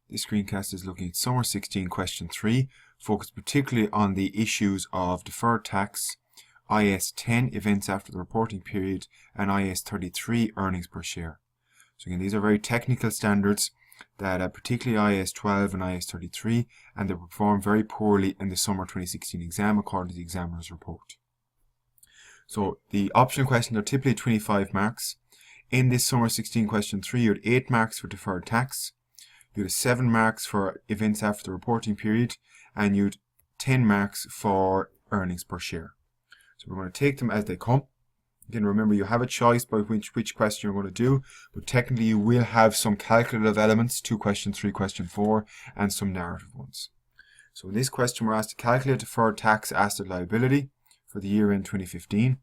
This screencast is looking at Summer 16 Question 3, focused particularly on the issues of deferred tax, IAS 10 events after the reporting period, and IAS 33 earnings per share. So again, these are very technical standards that particularly IAS 12 and IAS 33, and they perform very poorly in the Summer 2016 exam according to the examiner's report. So the optional questions are typically 25 marks. In this Summer 16 Question 3, you had 8 marks for deferred tax, you had 7 marks for events after the reporting period, and you had 10 marks for earnings per share. So we're going to take them as they come. Again, remember you have a choice by which question you're going to do, but technically you will have some calculative elements to question 3, question 4, and some narrative ones. So in this question we're asked to calculate deferred tax asset liability for the year end 2015,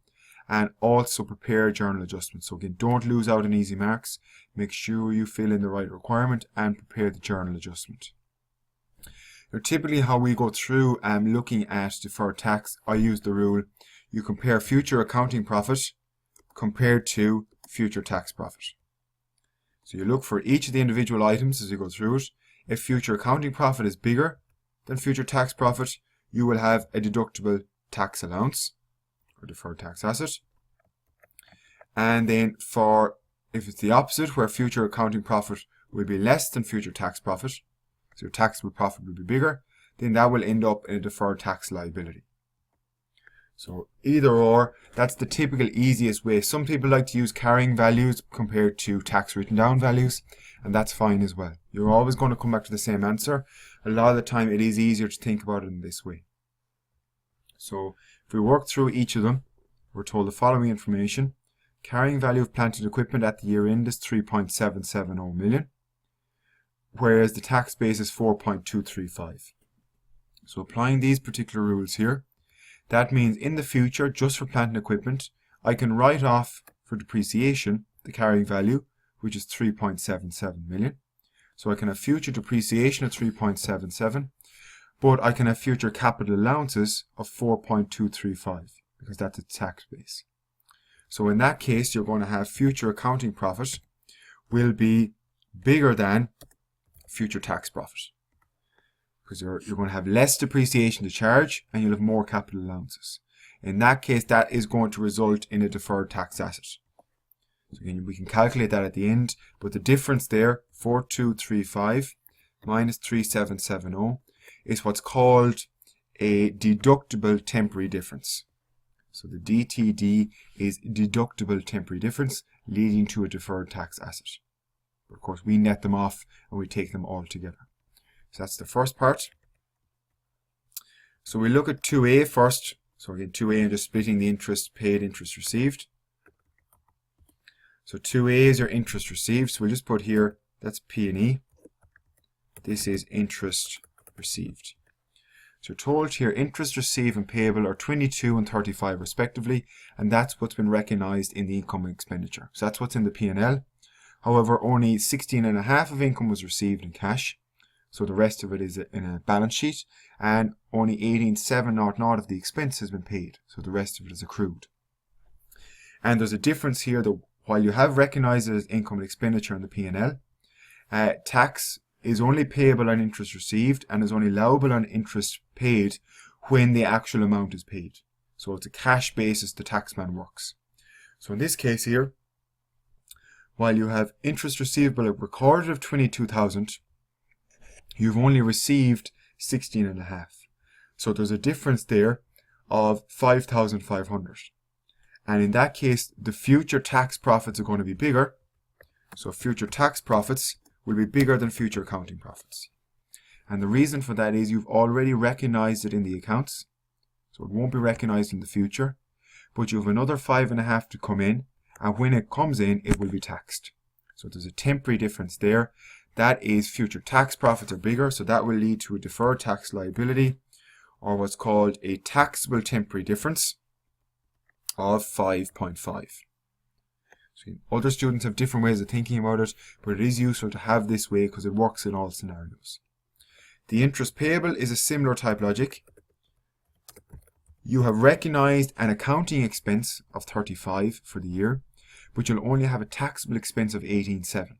and also prepare journal adjustments. So again, don't lose out on easy marks. Make sure you fill in the right requirement and prepare the journal adjustment. Now, typically how we go through looking at deferred tax, I use the rule, you compare future accounting profit compared to future tax profit. So you look for each of the individual items as you go through it. If future accounting profit is bigger than future tax profit, you will have a deductible tax allowance or deferred tax asset. And then if it's the opposite, where future accounting profit will be less than future tax profit, so your taxable profit will be bigger, then that will end up in a deferred tax liability. So either or, that's the typical easiest way. Some people like to use carrying values compared to tax written down values, and that's fine as well. You're always going to come back to the same answer. A lot of the time it is easier to think about it in this way. So if we work through each of them, we're told the following information. Carrying value of plant and equipment at the year end is 3.770 million, whereas the tax base is 4.235. So applying these particular rules here, that means in the future, just for plant and equipment, I can write off for depreciation the carrying value, which is 3.77 million. So I can have future depreciation of 3.77, but I can have future capital allowances of 4.235 because that's its tax base. So in that case, you're going to have future accounting profit will be bigger than future tax profit, because you're going to have less depreciation to charge and you'll have more capital allowances. In that case, that is going to result in a deferred tax asset. So again, we can calculate that at the end, but the difference there, 4235 minus 3770, is what's called a deductible temporary difference. So the DTD is deductible temporary difference, leading to a deferred tax asset. But of course, we net them off and we take them all together. So that's the first part. So we look at 2A first. So again, 2A and just splitting the interest paid, interest received. So 2A is your interest received. So we'll just put here, that's P&E. This is interest received. So you're told here interest received and payable are 22 and 35 respectively, and that's what's been recognized in the income and expenditure. So that's what's in the P&L. However, only 16.5 of income was received in cash. So the rest of it is in a balance sheet, and only 18,700 of the expense has been paid. So the rest of it is accrued. And there's a difference here that while you have recognized it as income and expenditure in the P&L, tax is only payable on interest received and is only allowable on interest paid when the actual amount is paid. So it's a cash basis the taxman works. So in this case here, while you have interest receivable recorded of 22,000, you've only received 16.5. So there's a difference there of 5,500. And in that case, the future tax profits are going to be bigger. So future tax profits will be bigger than future accounting profits. And the reason for that is you've already recognized it in the accounts. So it won't be recognized in the future. But you have another 5.5 to come in. And when it comes in, it will be taxed. So there's a temporary difference there. That is future tax profits are bigger, so that will lead to a deferred tax liability, or what's called a taxable temporary difference of 5.5. So other students have different ways of thinking about it, but it is useful to have this way because it works in all scenarios. The interest payable is a similar type logic. You have recognized an accounting expense of 35 for the year, but you'll only have a taxable expense of 18.7.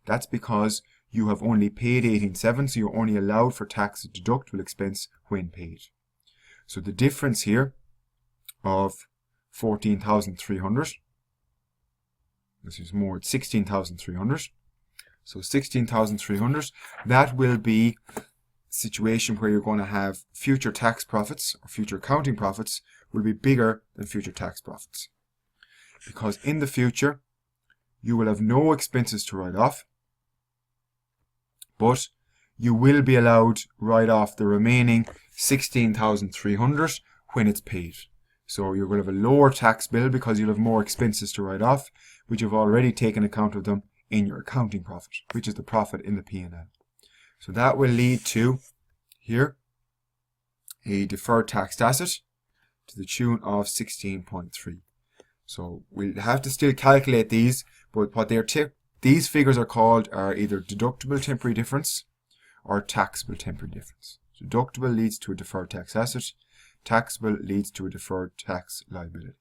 That's because you have only paid 18.7, so you're only allowed for tax deductible expense when paid. So the difference here of 14,300, this is more, it's 16,300. So 16,300, that will be a situation where you're going to have future tax profits, or future accounting profits, will be bigger than future tax profits. Because in the future, you will have no expenses to write off, but you will be allowed to write off the remaining 16,300 when it's paid. So you're going to have a lower tax bill because you'll have more expenses to write off, which you've already taken account of them in your accounting profit, which is the profit in the P&L. So that will lead to, here, a deferred tax asset to the tune of 16.3. So we'll have to still calculate these, but what these figures are called are either deductible temporary difference or taxable temporary difference. Deductible leads to a deferred tax asset, taxable leads to a deferred tax liability.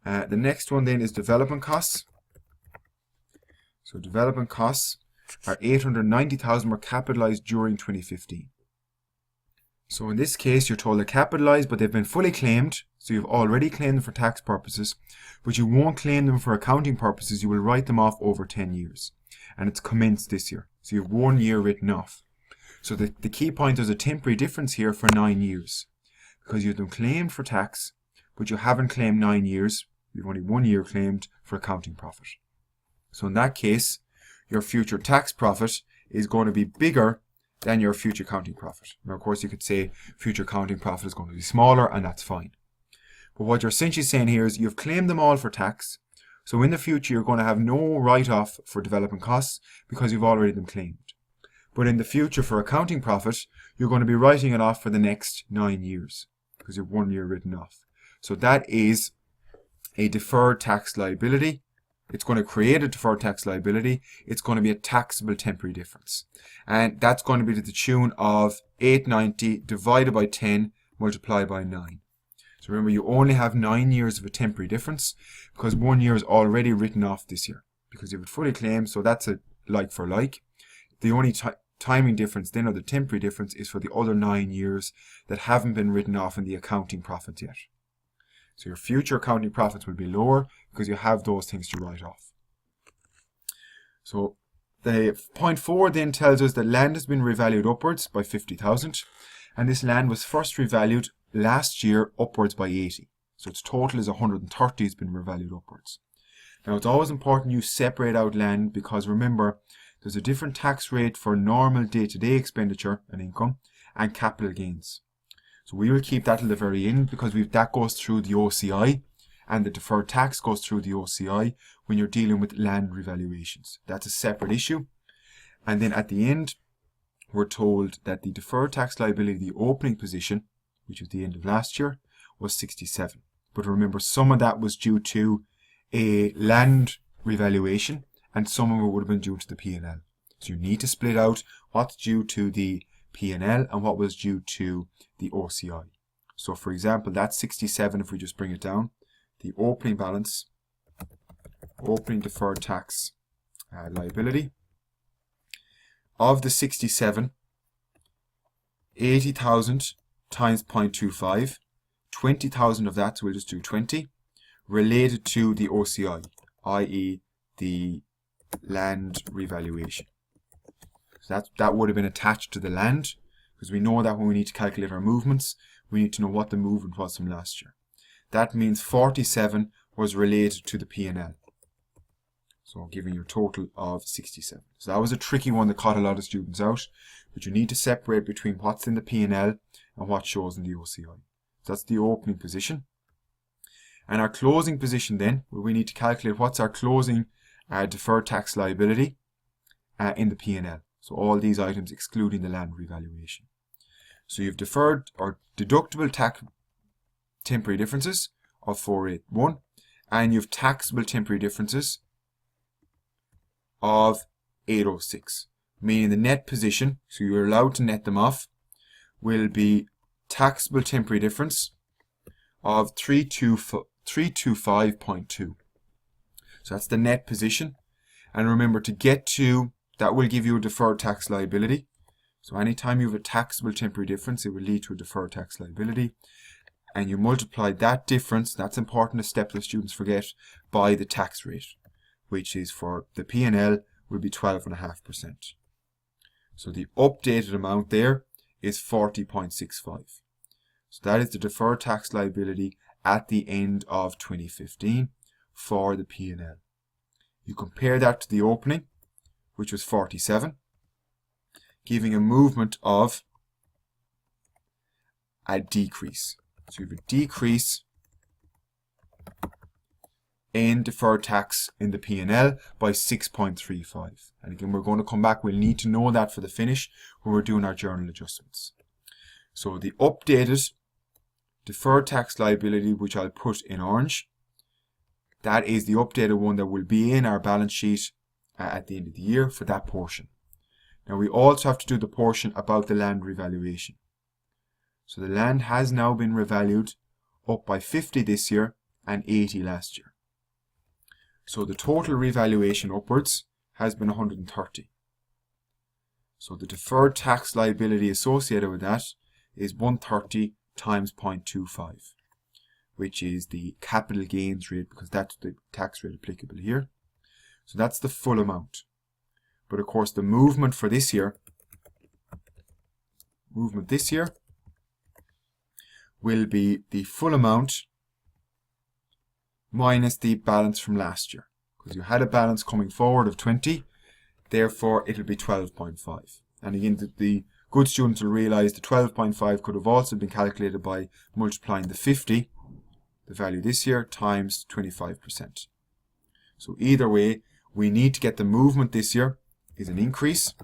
The next one then is development costs. So development costs are 890,000 were capitalized during 2015. So in this case, you're told they're capitalized, but they've been fully claimed. So you've already claimed them for tax purposes, but you won't claim them for accounting purposes. You will write them off over 10 years. And it's commenced this year. So you have 1 year written off. So the key point, there's a temporary difference here for 9 years. Because you've them claimed for tax, but you haven't claimed 9 years. You've only 1 year claimed for accounting profit. So in that case, your future tax profit is going to be bigger than your future accounting profit. Now, of course, you could say future accounting profit is going to be smaller, and that's fine. But what you're essentially saying here is you've claimed them all for tax. So in the future, you're going to have no write-off for development costs because you've already them claimed. But in the future, for accounting profit, you're going to be writing it off for the next 9 years because you have 1 year written off. So that is a deferred tax liability. It's going to create a deferred tax liability. It's going to be a taxable temporary difference. And that's going to be to the tune of 890 divided by 10 multiplied by 9. So remember, you only have 9 years of a temporary difference because 1 year is already written off this year because you have it fully claimed. So that's a like for like. The only timing difference then, or the temporary difference, is for the other 9 years that haven't been written off in the accounting profits yet. So your future accounting profits will be lower because you have those things to write off. So the point 4 then tells us that land has been revalued upwards by 50,000, and this land was first revalued last year upwards by 80. So its total is 130 has been revalued upwards. Now it's always important you separate out land because remember, there's a different tax rate for normal day-to-day expenditure and income and capital gains. So we will keep that till the very end because that goes through the OCI, and the deferred tax goes through the OCI when you're dealing with land revaluations. That's a separate issue. And then at the end, we're told that the deferred tax liability, the opening position, which was the end of last year, was 67. But remember, some of that was due to a land revaluation, and some of it would have been due to the P&L. So you need to split out what's due to the P&L and what was due to the OCI. So for example, that's 67 if we just bring it down. The opening balance, opening deferred tax liability, of the 67, 80,000 times 0.25, 20,000 of that, so we'll just do 20, related to the OCI, i.e. the land revaluation. So that would have been attached to the land, because we know that when we need to calculate our movements, we need to know what the movement was from last year. That means 47 was related to the P&L. So giving you a total of 67. So that was a tricky one that caught a lot of students out, but you need to separate between what's in the P&L and what shows in the OCI. So that's the opening position. And our closing position then, where we need to calculate what's our closing deferred tax liability in the P&L. So all these items excluding the land revaluation. So you've deferred or deductible tax temporary differences of 481, and you've taxable temporary differences of 806, meaning the net position, so you're allowed to net them off, will be taxable temporary difference of 325.2. So that's the net position. And remember, to get to, that will give you a deferred tax liability. So anytime you have a taxable temporary difference, it will lead to a deferred tax liability. And you multiply that difference, that's important, a step that students forget, by the tax rate, which is for the P&L will be 12.5%. So the updated amount there is 40.65. So that is the deferred tax liability at the end of 2015 for the P&L. You compare that to the opening, which was 47, giving a movement of a decrease. So you have a decrease in deferred tax in the P&L by 6.35. And again, we're going to come back. We'll need to know that for the finish when we're doing our journal adjustments. So the updated deferred tax liability, which I'll put in orange, that is the updated one that will be in our balance sheet at the end of the year for that portion. Now we also have to do the portion about the land revaluation. So the land has now been revalued up by 50 this year and 80 last year. So the total revaluation upwards has been 130. So the deferred tax liability associated with that is 130 times 0.25, which is the capital gains rate, because that's the tax rate applicable here. So that's the full amount. But of course the movement for this year, will be the full amount minus the balance from last year. Because you had a balance coming forward of 20, therefore it'll be 12.5. And again, the good students will realize the 12.5 could have also been calculated by multiplying the 50, the value this year, times 25%. So either way, we need to get the movement this year is an increase.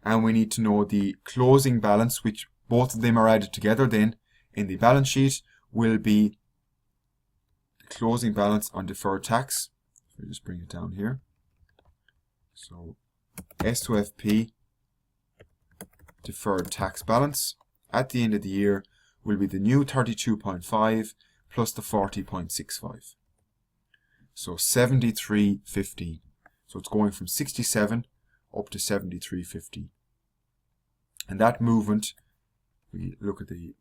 And we need to know the closing balance, which both of them are added together then in the balance sheet, will be the closing balance on deferred tax. I'll just bring it down here. So S2FP deferred tax balance at the end of the year will be the new 32.5 plus the 40.65. So 73.15. So it's going from 67 up to 73.15. And that movement, we look at the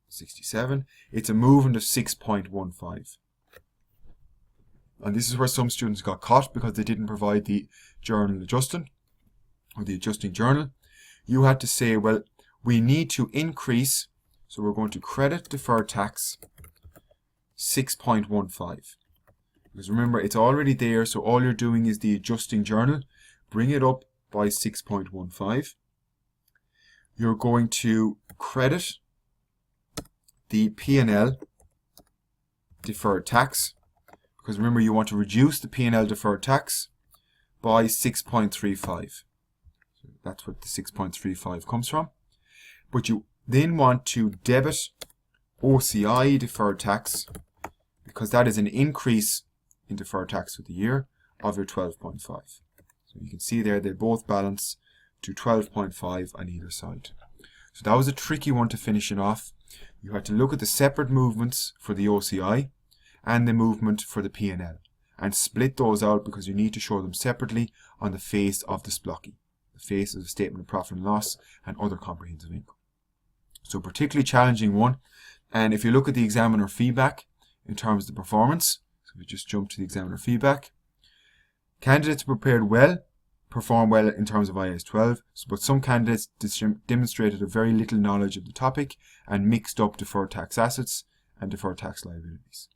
67, it's a movement of 6.15. And this is where some students got caught because they didn't provide the journal adjusting or the adjusting journal. You had to say, well, we need to increase, so we're going to credit deferred tax 6.15. Because remember, it's already there, so all you're doing is the adjusting journal. Bring it up by 6.15. You're going to credit the P&L deferred tax, because remember, you want to reduce the P&L deferred tax by 6.35. So that's what the 6.35 comes from. But you then want to debit OCI deferred tax, because that is an increase in deferred tax for the year of your 12.5. So you can see there they both balance to 12.5 on either side. So that was a tricky one to finish it off. You had to look at the separate movements for the OCI and the movement for the P&L and split those out, because you need to show them separately on the face of the SPLOCI, the face of the statement of profit and loss and other comprehensive income. So particularly challenging one. And if you look at the examiner feedback in terms of the performance, so we just jump to the examiner feedback. Candidates prepared well, performed well in terms of IAS 12, but some candidates demonstrated a very little knowledge of the topic and mixed up deferred tax assets and deferred tax liabilities.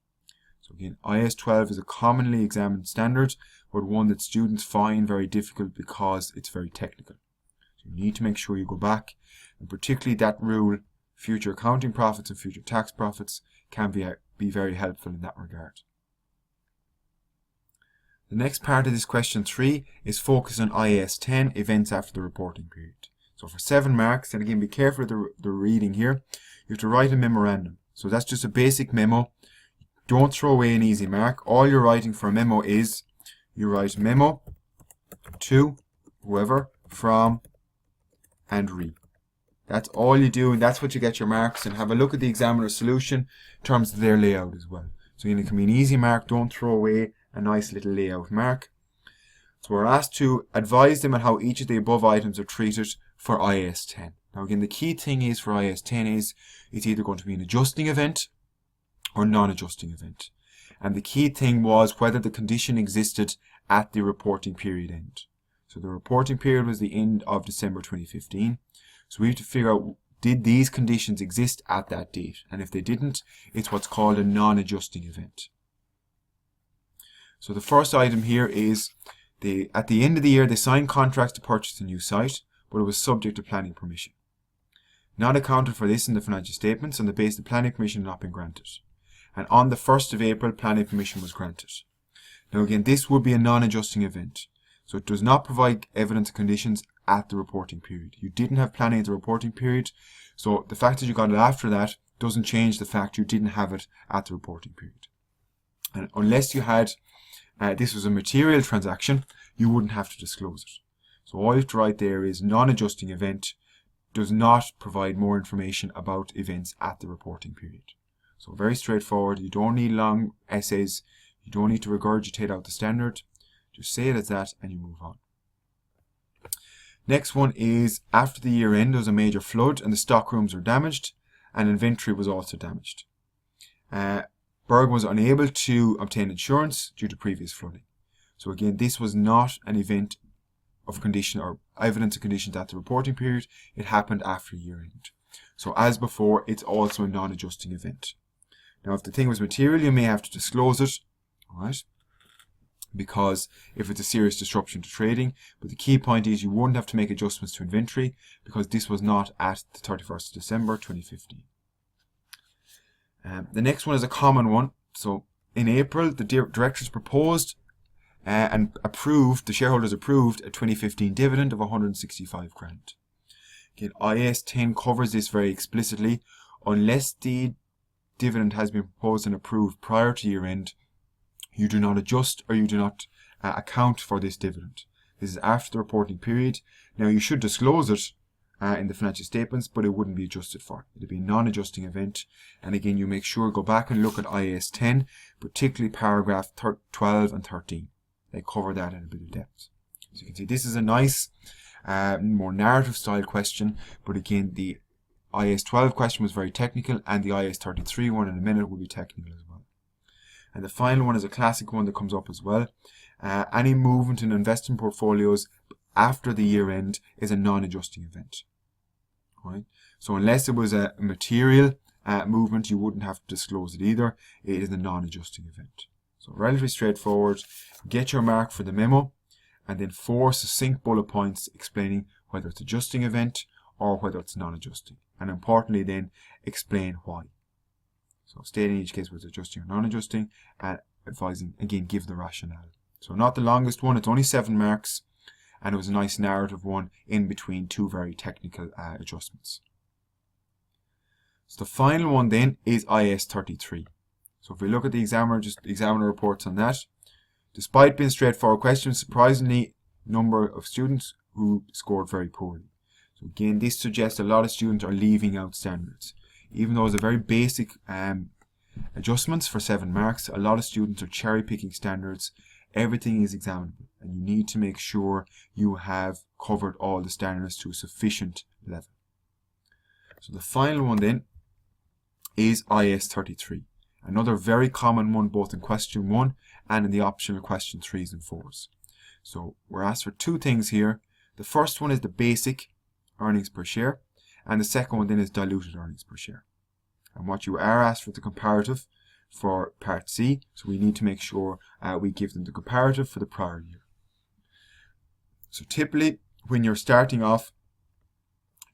So again, IAS 12 is a commonly examined standard, but one that students find very difficult because it's very technical. So you need to make sure you go back, and particularly that rule, future accounting profits and future tax profits, can be very helpful in that regard. The next part of this question 3 is focused on IAS 10, events after the reporting period. So for 7 marks, and again be careful of the reading here, you have to write a memorandum. So that's just a basic memo. Don't throw away an easy mark. All you're writing for a memo is, you write memo to whoever, from, and re. That's all you do, and that's what you get your marks. And have a look at the examiner's solution in terms of their layout as well. So it can be an easy mark. Don't throw away a nice little layout mark. So we're asked to advise them on how each of the above items are treated for IAS 10. Now again, the key thing is for IAS 10 is it's either going to be an adjusting event or non-adjusting event. And the key thing was whether the condition existed at the reporting period end. So the reporting period was the end of December 2015. So we have to figure out, did these conditions exist at that date? And if they didn't, it's what's called a non-adjusting event. So the first item here is at the end of the year, they signed contracts to purchase a new site, but it was subject to planning permission. Not accounted for this in the financial statements, on the basis the planning permission had not been granted. And on the 1st of April, planning permission was granted. Now again, this would be a non-adjusting event. So it does not provide evidence of conditions at the reporting period. You didn't have planning at the reporting period, so the fact that you got it after that doesn't change the fact you didn't have it at the reporting period. And unless you had, this was a material transaction, you wouldn't have to disclose it. So all you have to write there is non-adjusting event does not provide more information about events at the reporting period. So very straightforward. You don't need long essays. You don't need to regurgitate out the standard. Just say it as that and you move on. Next one is after the year end there was a major flood and the stock rooms were damaged and inventory was also damaged. Berg was unable to obtain insurance due to previous flooding. So again, this was not an event of condition or evidence of conditions at the reporting period. It happened after year end. So as before, it's also a non-adjusting event. Now, if the thing was material, you may have to disclose it, all right? Because if it's a serious disruption to trading, but the key point is you wouldn't have to make adjustments to inventory because this was not at the 31st of December 2015. The next one is a common one. So in April, the directors proposed and approved, the shareholders approved a 2015 dividend of 165 grand. Again, IAS 10 covers this very explicitly. Unless the dividend has been proposed and approved prior to year end, you do not adjust or you do not account for this dividend. This is after the reporting period. Now you should disclose it in the financial statements, but it wouldn't be adjusted for. It would be a non-adjusting event. And again, you make sure go back and look at IAS 10, particularly paragraph 12 and 13. They cover that in a bit of depth. So you can see this is a nice, more narrative style question, but again, the IAS 12 question was very technical, and the IAS 33 one in a minute will be technical as well. And the final one is a classic one that comes up as well. Any movement in investment portfolios after the year end is a non-adjusting event. Right? So unless it was a material movement, you wouldn't have to disclose it either. It is a non-adjusting event. So relatively straightforward. Get your mark for the memo, and then 4 succinct bullet points explaining whether it's adjusting event or whether it's non-adjusting. And importantly then, explain why. So stating each case whether it's adjusting or non-adjusting, and advising, again, give the rationale. So not the longest one, it's only 7 marks, and it was a nice narrative one in between 2 very technical adjustments. So the final one then is IAS 33. So if we look at the examiner reports on that, despite being straightforward questions, surprisingly number of students who scored very poorly. So again, this suggests a lot of students are leaving out standards. Even though it's a very basic adjustments for 7 marks, a lot of students are cherry picking standards. Everything is examinable, and you need to make sure you have covered all the standards to a sufficient level. So the final one then is IAS 33. Another very common one both in question 1 and in the optional question 3s and 4s. So we're asked for 2 things here. The first one is the basic earnings per share, and the second one then is diluted earnings per share. And what you are asked for the comparative for part C, so we need to make sure we give them the comparative for the prior year. So typically when you're starting off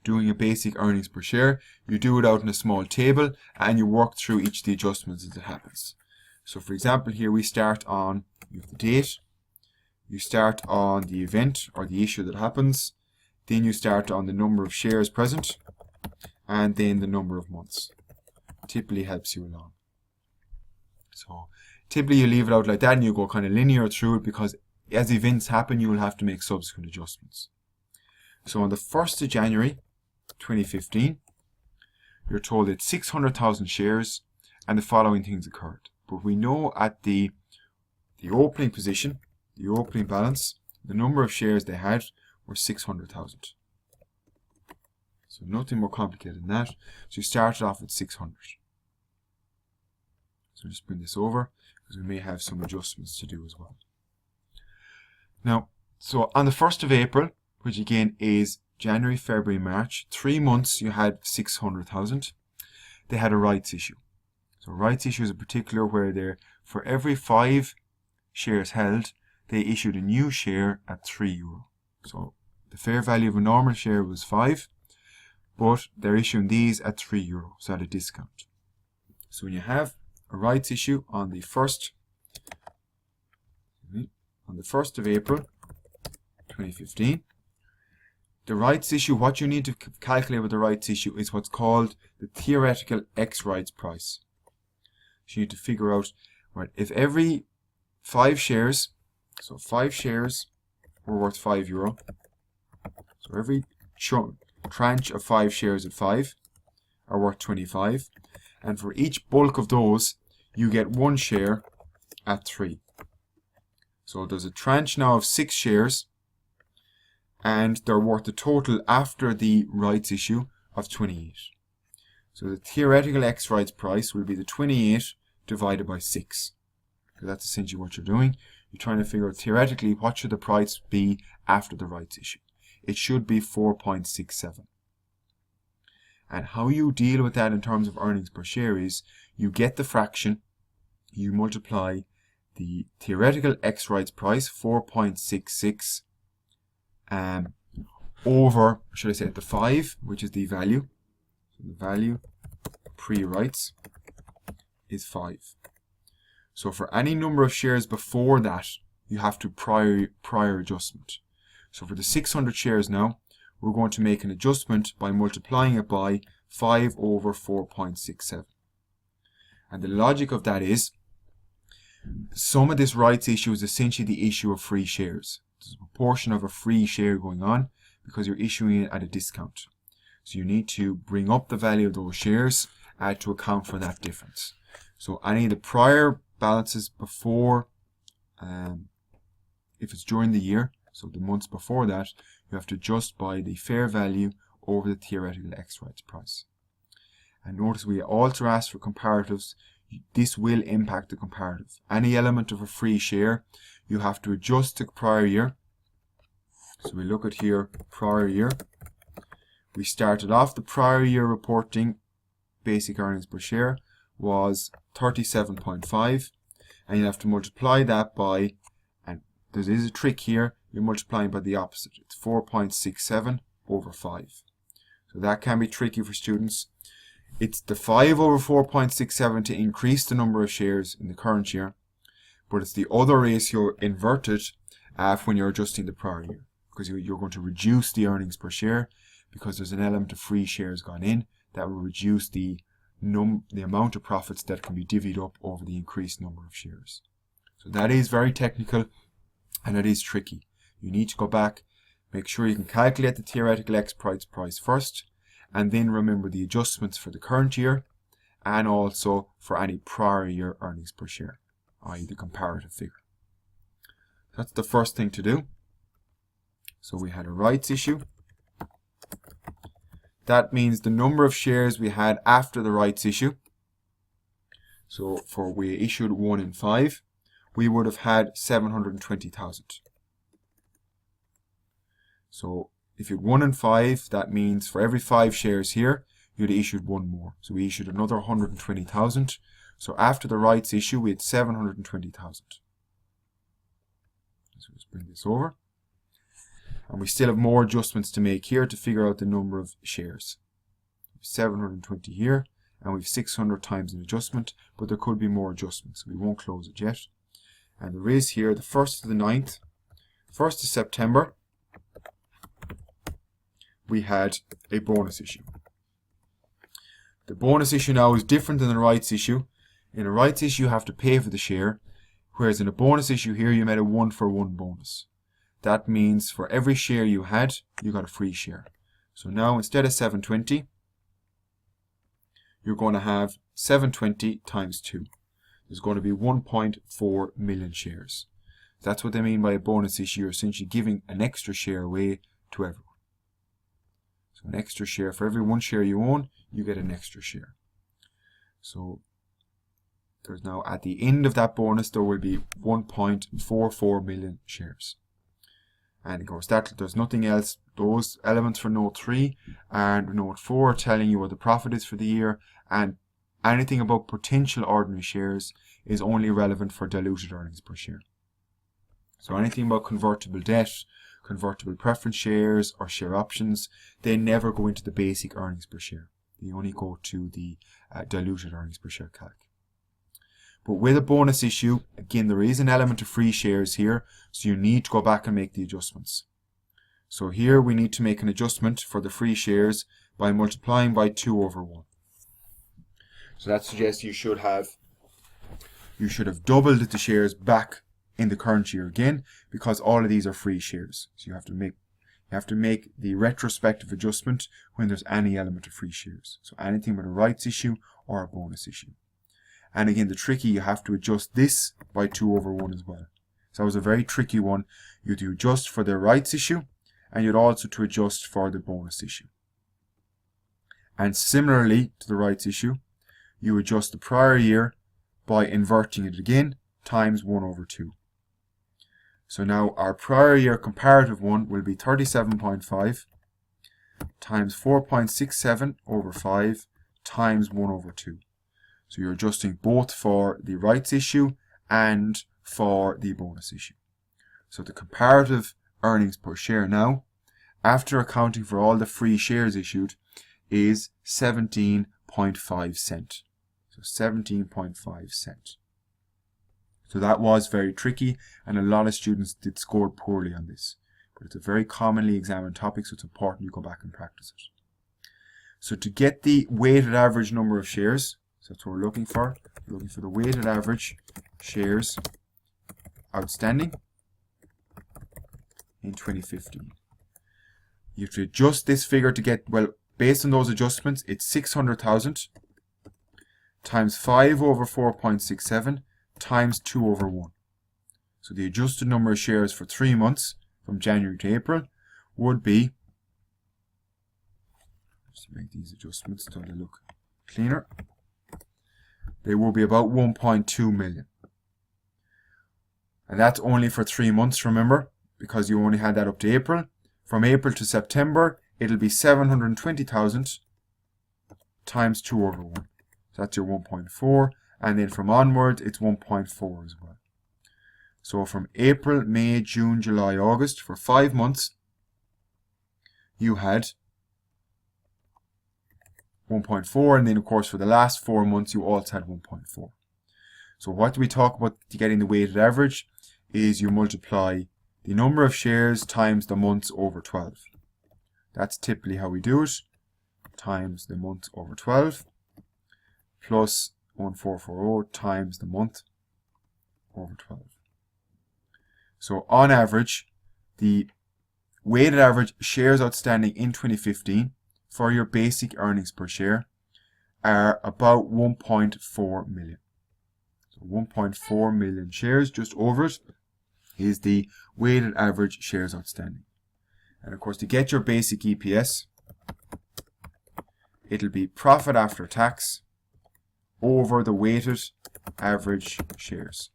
doing a basic earnings per share, you do it out in a small table and you work through each of the adjustments as it happens. So for example here we start on the date, you start on the event or the issue that happens, then you start on the number of shares present, and then the number of months. Typically helps you along. So typically you leave it out like that and you go kind of linear through it, because as events happen you will have to make subsequent adjustments. So on the 1st of January 2015, you're told that 600,000 shares and the following things occurred. But we know at the the opening position, the opening balance, the number of shares they had were 600,000. So nothing more complicated than that. So you started off with 600. So just bring this over because we may have some adjustments to do as well. Now, so on the 1st of April, which again is January, February, March, 3 months you had 600,000. They had a rights issue. So rights issue is a particular where they're, for every 5 shares held, they issued a new share at €3. So the fair value of a normal share was 5, but they're issuing these at €3, so at a discount. So when you have a rights issue on the 1st of April 2015, the rights issue, what you need to calculate with the rights issue is what's called the theoretical ex-rights price. So you need to figure out, right, if every 5 shares, so 5 shares were worth €5, so every tranche of 5 shares at 5 are worth 25, and for each bulk of those you get 1 share at 3. So there's a tranche now of 6 shares, and they're worth a total after the rights issue of 28. So the theoretical ex-rights price will be the 28 divided by 6. So that's essentially what you're doing. You're trying to figure out theoretically what should the price be after the rights issue. It should be 4.67. And how you deal with that in terms of earnings per share is you get the fraction, you multiply the theoretical ex-rights price, 4.66, over, should I say, the 5, which is the value. So the value pre-rights is 5. So for any number of shares before that, you have to prior adjustment. So for the 600 shares now, we're going to make an adjustment by multiplying it by 5 over 4.67. And the logic of that is, some of this rights issue is essentially the issue of free shares. There's a proportion of a free share going on because you're issuing it at a discount. So you need to bring up the value of those shares to account for that difference. So any of the prior balances before, if it's during the year, so the months before that, you have to adjust by the fair value over the theoretical ex-rights price. And notice we also ask for comparatives. This will impact the comparative. Any element of a free share, you have to adjust to prior year. So we look at here, prior year. We started off the prior year reporting basic earnings per share was 37.5, and you have to multiply that by, and there is a trick here, you're multiplying by the opposite. It's 4.67 over 5. So that can be tricky for students. It's the 5 over 4.67 to increase the number of shares in the current year, but it's the other ratio inverted when you're adjusting the prior year, because you're going to reduce the earnings per share because there's an element of free shares gone in that will reduce the amount of profits that can be divvied up over the increased number of shares. So that is very technical and it is tricky. You need to go back, make sure you can calculate the theoretical ex-rights price first, and then remember the adjustments for the current year and also for any prior year earnings per share, i.e. the comparative figure. That's the first thing to do. So we had a rights issue. That means the number of shares we had after the rights issue. So for we issued 1 in 5, we would have had 720,000. So if you had 1 in 5, that means for every 5 shares here, you'd have issued 1 more. So we issued another 120,000. So after the rights issue, we had 720,000. So let's bring this over. And we still have more adjustments to make here to figure out the number of shares. 720 here, and we have 600 times an adjustment, but there could be more adjustments. We won't close it yet. And there is here the 1st to the 9th, 1st of September, we had a bonus issue. The bonus issue now is different than the rights issue. In a rights issue, you have to pay for the share, whereas in a bonus issue here, you made a 1-for-1 bonus. That means for every share you had, you got a free share. So now instead of 720, you're going to have 720 times 2. is going to be 1.4 million shares. That's what they mean by a bonus issue. You're essentially giving an extra share away to everyone. So an extra share, for every 1 share you own, you get an extra share. So there's now, at the end of that bonus, there will be 1.44 million shares. And of course, there's nothing else. Those elements for note 3 and note 4 are telling you what the profit is for the year, and anything about potential ordinary shares is only relevant for diluted earnings per share. So anything about convertible debt, convertible preference shares, or share options, they never go into the basic earnings per share. They only go to the diluted earnings per share calc. But with a bonus issue, again, there is an element of free shares here, so you need to go back and make the adjustments. So here we need to make an adjustment for the free shares by multiplying by 2 over 1. So that suggests you should have doubled the shares back in the current year again, because all of these are free shares. So you have to make the retrospective adjustment when there's any element of free shares. So anything with a rights issue or a bonus issue. And again, the tricky, you have to adjust this by 2 over 1 as well. So that was a very tricky one. You have to adjust for the rights issue, and you'd also to adjust for the bonus issue. And similarly to the rights issue, you adjust the prior year by inverting it again, times 1 over 2. So now our prior year comparative one will be 37.5 times 4.67 over 5 times 1 over 2. So you're adjusting both for the rights issue and for the bonus issue. So the comparative earnings per share now, after accounting for all the free shares issued, is 17.5 cents. So 17.5 cents. So that was very tricky, and a lot of students did score poorly on this. But it's a very commonly examined topic, so it's important you go back and practice it. So to get the weighted average number of shares, so that's what we're looking for. We're looking for the weighted average shares outstanding in 2015. You have to adjust this figure to get, well, based on those adjustments, it's 600,000 times 5 over 4.67 times 2 over 1. So the adjusted number of shares for 3 months, from January to April, would be, just to make these adjustments so they look cleaner, they will be about 1.2 million. And that's only for 3 months, remember, because you only had that up to April. From April to September, it'll be 720,000 times 2 over 1. So that's your 1.4. And then from onwards, it's 1.4 as well. So from April, May, June, July, August, for 5 months, you had 1.4. And then, of course, for the last 4 months, you also had 1.4. So what do we talk about getting the weighted average? Is you multiply the number of shares times the months over 12. That's typically how we do it. Times the months over 12 plus 1440 times the month over 12. So on average, the weighted average shares outstanding in 2015 for your basic earnings per share are about 1.4 million. So 1.4 million shares, just over it, is the weighted average shares outstanding. And of course, to get your basic EPS, it'll be profit after tax over the weighted average shares.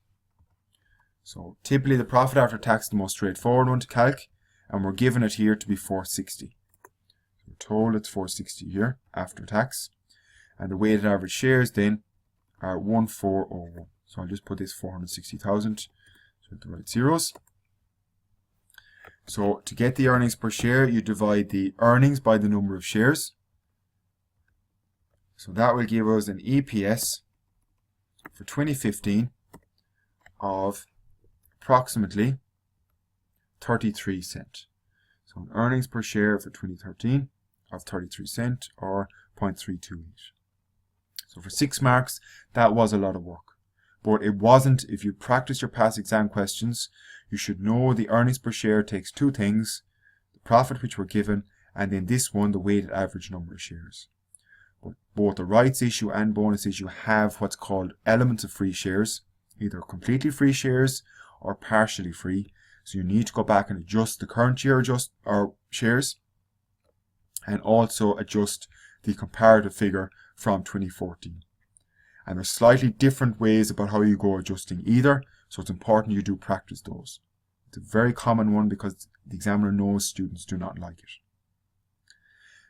So typically the profit after tax is the most straightforward one to calc, and we're given it here to be 460. So we're told it's 460 here after tax, and the weighted average shares then are 1401. So I'll just put this 460,000 so with the right zeros. So to get the earnings per share, you divide the earnings by the number of shares. So that will give us an EPS for 2015 of approximately 33 cents. So an earnings per share for 2013 of 33 cents or 0.328. So for 6 marks, that was a lot of work. But it wasn't. If you practice your past exam questions, you should know the earnings per share takes 2 things, the profit which we're given, and then this one, the weighted average number of shares. But both the rights issue and bonus issue have what's called elements of free shares, either completely free shares or partially free. So you need to go back and adjust the current year shares, and also adjust the comparative figure from 2014. And there's slightly different ways about how you go adjusting either, so it's important you do practice those. It's a very common one because the examiner knows students do not like it.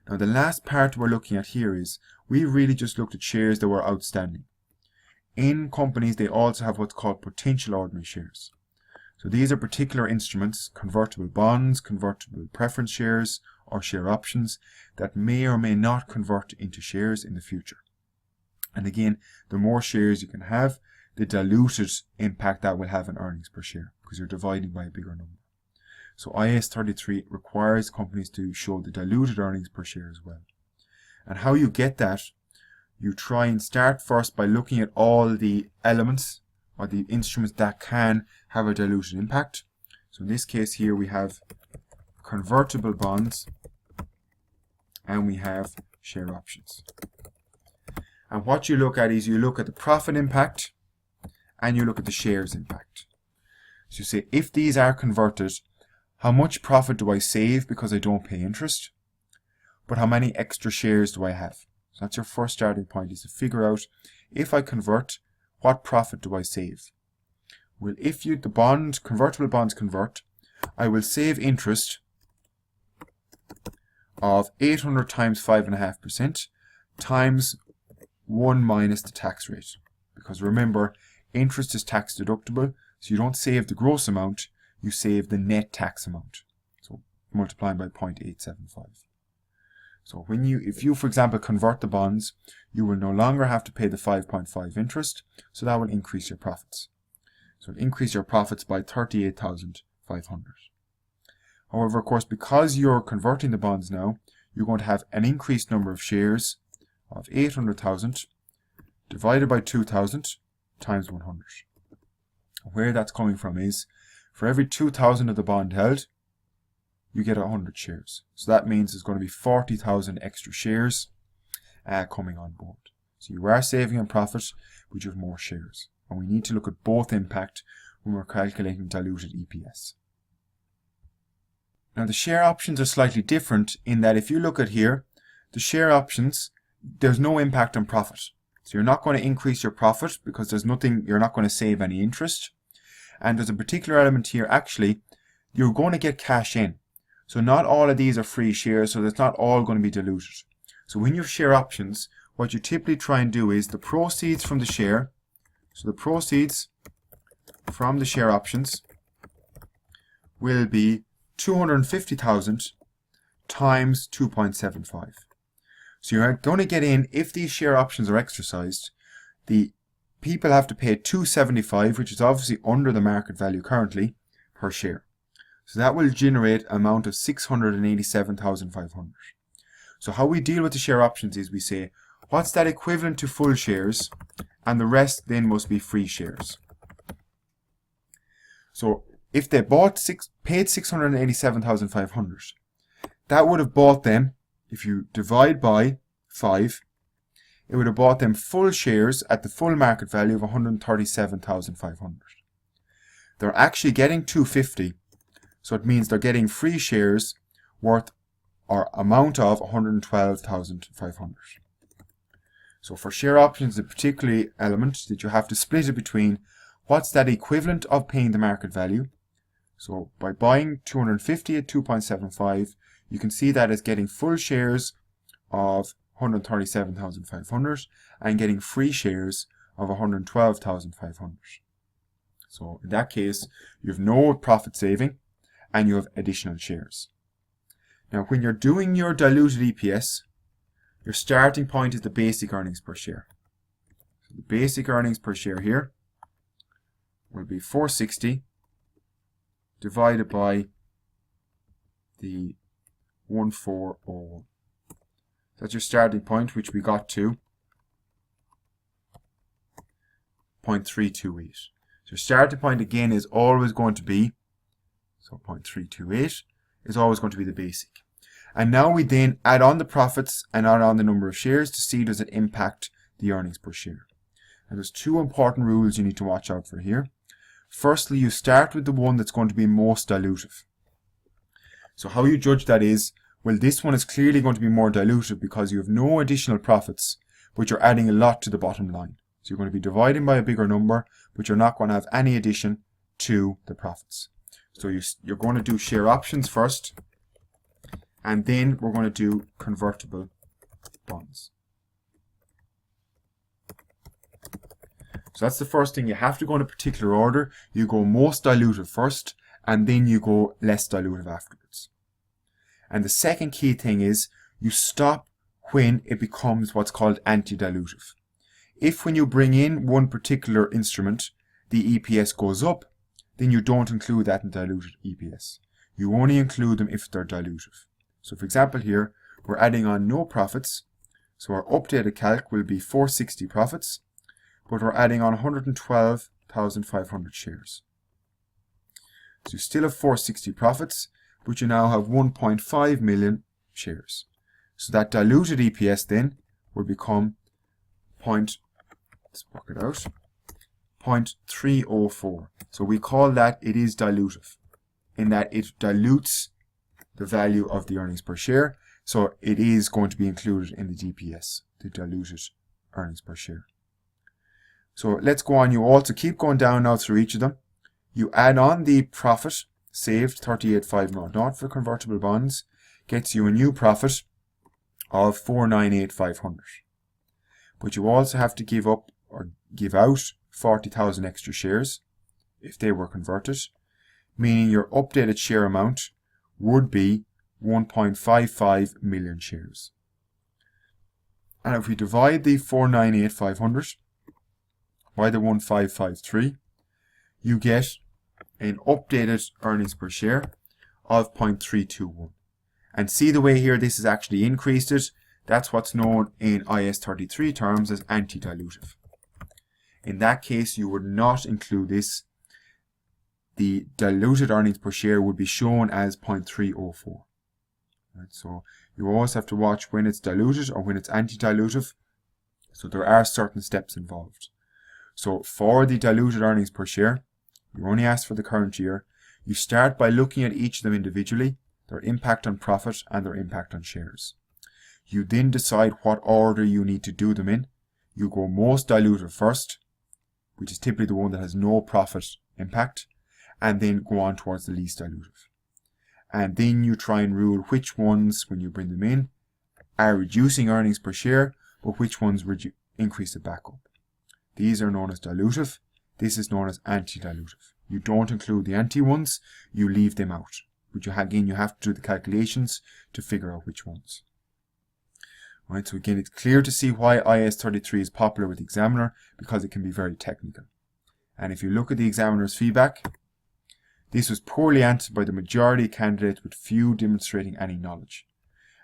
Now the last part we're looking at here is, we really just looked at shares that were outstanding. In companies they also have what's called potential ordinary shares. So these are particular instruments, convertible bonds, convertible preference shares, or share options that may or may not convert into shares in the future. And again, the more shares you can have, the diluted impact that will have on earnings per share, because you're dividing by a bigger number. So IAS 33 requires companies to show the diluted earnings per share as well. And how you get that, you try and start first by looking at all the elements or the instruments that can have a diluted impact. So in this case here we have convertible bonds and we have share options. And what you look at is you look at the profit impact and you look at the shares impact. So you say, if these are converted, how much profit do I save because I don't pay interest? But how many extra shares do I have? So that's your first starting point, is to figure out, if I convert, what profit do I save? Well, if the convertible bonds convert, I will save interest of 800 times 5.5% times 1 minus the tax rate. Because remember, interest is tax deductible, so you don't save the gross amount, you save the net tax amount. So multiplying by 0.875. So if you, for example, convert the bonds, you will no longer have to pay the 5.5 interest, so that will increase your profits. So it'll increase your profits by 38,500. However, of course, because you're converting the bonds now, you're going to have an increased number of shares of 800,000 divided by 2,000 times 100. Where that's coming from is, for every 2,000 of the bond held, you get 100 shares. So that means there's going to be 40,000 extra shares coming on board. So you are saving on profit, but you have more shares. And we need to look at both impact when we're calculating diluted EPS. Now the share options are slightly different in that if you look at here, the share options, there's no impact on profit. So you're not going to increase your profit because there's nothing, you're not going to save any interest. And there's a particular element here, actually, you're going to get cash in. So not all of these are free shares, so it's not all going to be diluted. So when you have share options, what you typically try and do is the proceeds from the share, so the proceeds from the share options will be 250,000 times 2.75. So you're going to get in, if these share options are exercised, the people have to pay 275, which is obviously under the market value currently, per share. So that will generate an amount of 687,500. So how we deal with the share options is we say, what's that equivalent to full shares? And the rest then must be free shares. So if they paid 687,500, that would have bought them, if you divide by 5, it would have bought them full shares at the full market value of 137,500. They're actually getting 250, so it means they're getting free shares worth or amount of 112,500. So for share options, the particular element that you have to split it between what's that equivalent of paying the market value. So by buying 250 at 2.75, you can see that as getting full shares of 137,500 and getting free shares of 112,500. So in that case, you have no profit saving and you have additional shares. Now when you're doing your diluted EPS, your starting point is the basic earnings per share. So the basic earnings per share here will be 460 divided by the 1401. That's your starting point, which we got to 0.328. So your starting point again is always going to be, so 0.328 is always going to be the basic. And now we then add on the profits and add on the number of shares to see does it impact the earnings per share. And there's two important rules you need to watch out for here. Firstly, you start with the one that's going to be most dilutive. So how you judge that is, well, this one is clearly going to be more dilutive because you have no additional profits, but you're adding a lot to the bottom line. So you're going to be dividing by a bigger number, but you're not going to have any addition to the profits. So you're going to do share options first, and then we're going to do convertible bonds. So that's the first thing. You have to go in a particular order. You go most dilutive first, and then you go less dilutive afterwards. And the second key thing is you stop when it becomes what's called anti-dilutive. If when you bring in one particular instrument, the EPS goes up, then you don't include that in diluted EPS. You only include them if they're dilutive. So for example here, we're adding on no profits. So our updated calc will be 460 profits, but we're adding on 112,500 shares. So you still have 460 profits, but you now have 1.5 million shares. So that diluted EPS then will become 0.304. So we call that it is dilutive, in that it dilutes the value of the earnings per share. So it is going to be included in the DPS, the diluted earnings per share. So let's go on. You also keep going down now through each of them. You add on the profit saved, 38,500 for convertible bonds, gets you a new profit of 498,500. But you also have to give up or give out 40,000 extra shares if they were converted, meaning your updated share amount would be 1.55 million shares. And if we divide the 498,500 by the 1553, you get an updated earnings per share of 0.321. And see the way here this has actually increased it. That's what's known in IAS 33 terms as anti-dilutive. In that case, you would not include this. The diluted earnings per share would be shown as 0.304. Right, so you always have to watch when it's diluted or when it's anti-dilutive. So there are certain steps involved. So for the diluted earnings per share, you only ask for the current year. You start by looking at each of them individually, their impact on profit and their impact on shares. You then decide what order you need to do them in. You go most dilutive first, which is typically the one that has no profit impact, and then go on towards the least dilutive. And then you try and rule which ones, when you bring them in, are reducing earnings per share, but which ones increase it back up. These are known as dilutive. This is known as anti-dilutive. You don't include the anti ones, you leave them out. But you have to do the calculations to figure out which ones. Right, so again, it's clear to see why IAS 33 is popular with the examiner, because it can be very technical. And if you look at the examiner's feedback, this was poorly answered by the majority of candidates with few demonstrating any knowledge.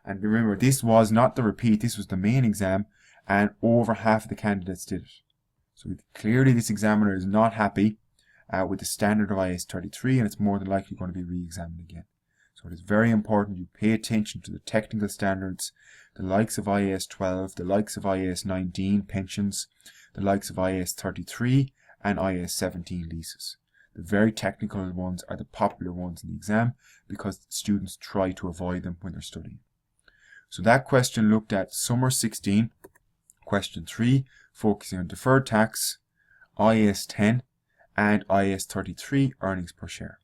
And remember, this was not the repeat, this was the main exam, and over half of the candidates did it. So clearly this examiner is not happy with the standard of IAS 33, and it's more than likely going to be re-examined again. So it is very important you pay attention to the technical standards, the likes of IAS 12, the likes of IAS 19, pensions, the likes of IAS 33, and IAS 17, leases. The very technical ones are the popular ones in the exam because students try to avoid them when they're studying. So that question looked at Summer 16, question 3, focusing on deferred tax, IAS 10, and IAS 33 earnings per share.